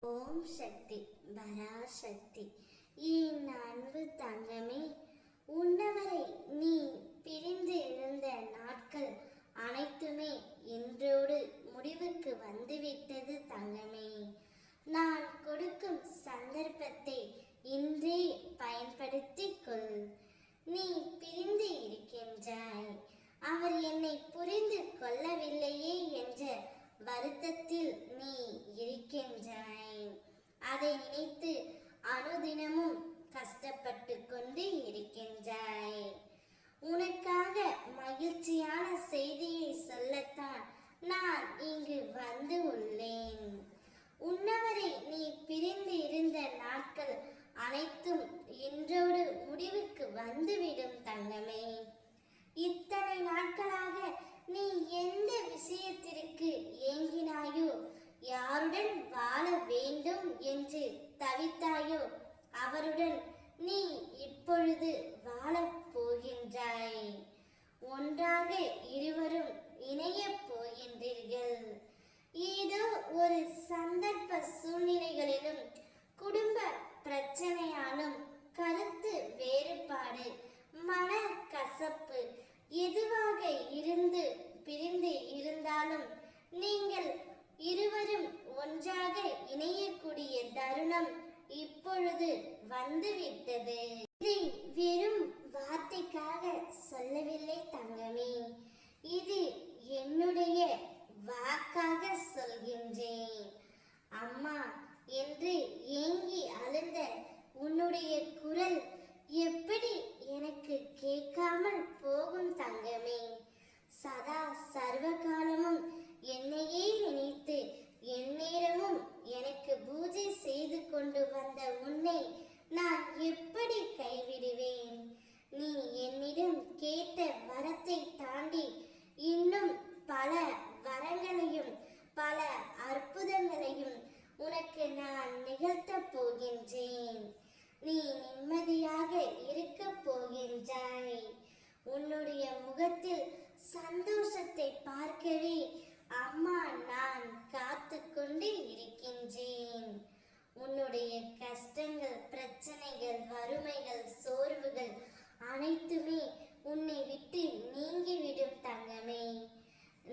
ஓம் சக்தி பராசக்தி. என் அன்பு தங்கமே, உன்னவரை நீ பிரிந்து இருந்த நாட்கள் அனைத்துமே இன்றோடு முடிவுக்கு வந்துவிட்டது தங்கமே. நான் கொடுக்கும் சந்தர்ப்பத்தை இன்றே பயன்படுத்திக் கொள். நீ பிரிந்து இருக்கின்றாய், அவர் என்னை புரிந்து கொள்ளவில்லையே என்ற வருத்தத்தில் நீ இருக்கின்றாய். அதை நினைத்து அனுதினமும் கஷ்டப்பட்டு கொண்டு இருக்கின்றாய். உனக்காக மகிழ்ச்சியான செய்தியை சொல்லத்தான் நான் இங்கு வந்து உள்ளேன். உன்னவரை நீ பிரிந்து இருந்த நாட்கள் அனைத்தும் இன்றோடு முடிவுக்கு வந்துவிடும் தங்கமே. இத்தனை நாட்களாக நீ எந்த விஷயத்திற்கு ஏங்கினாயோ, யாருடன் வாழ வேண்டும் என்று தவித்தாயோ, அவருடன் நீ இப்பொழுது வாழப் போகின்றாய். ஒன்றாக இருவரும் இணையப் போகின்றீர்கள். ஏதோ ஒரு சந்தர்ப்ப சூழ்நிலைகளிலும், குடும்ப பிரச்சனையாலும், கருத்து வேறுபாடு, மன கசப்பு எதுவாக இருந்து பிரிந்து இருந்தாலும் நீங்கள் இருவரும் ஒன்றாக இணையக்கூடிய தருணம் இப்பொழுது வந்துவிட்டது. இதை வெறும் வார்த்தைக்காக சொல்லவில்லை தங்கமே, இது என்னுடைய வாக்காக சொல்கின்றேன். அம்மா என்று ஏங்கி அழுந்த உன்னுடைய குரல் எப்படி எனக்கு கேட்காமல் போகும் தங்கமே. சதா சர்வகாலமும் என்னையே நினைத்து எந்நேரமும் எனக்கு பூஜை செய்து கொண்டு வந்த உன்னை நான் எப்படி கைவிடுவேன்? நீ என்னிடம் கேட்ட வரத்தை தாண்டி இன்னும் பல வரங்களையும் பல அற்புதங்களையும் உனக்கு நான் நிகழ்த்தப் போகின்றேன். நீ நிம்மதியாக இருக்க போகின்றாய். உன்னுடைய முகத்தில் சந்தோஷத்தை பார்க்கவே அம்மா நான் காத்து கொண்டு இருக்கின்றேன். உன்னுடைய கஷ்டங்கள், பிரச்சனைகள், வறுமைகள், சோர்வுகள் அனைத்துமே உன்னை விட்டு நீங்கிவிடும் தங்கமே.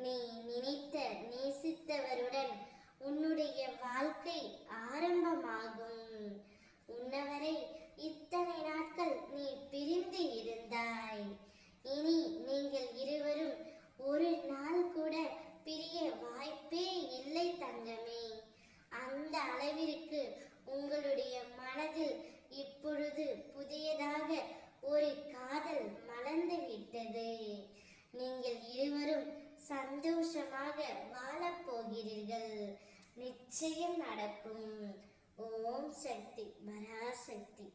நீ நினைத்த நேசித்தவருடன் உன்னுடைய வாழ்க்கை ஆரம்பமாகும். உன்னவரை இத்தனை நாட்கள் நீ பிரிந்து இருந்தாய். இனி நீங்கள் இருவரும் ஒரு நாள் கூட பிரிய வாய்ப்பே இல்லை தங்கமே. அந்த அளவிற்கு உங்களுடைய மனதில் இப்பொழுது புதியதாக ஒரு காதல் மலர்ந்து விட்டது. நீங்கள் இருவரும் சந்தோஷமாக வாழப் போகிறீர்கள். நிச்சயம் நடக்கும். ஓம் சக்தி பராசக்தி.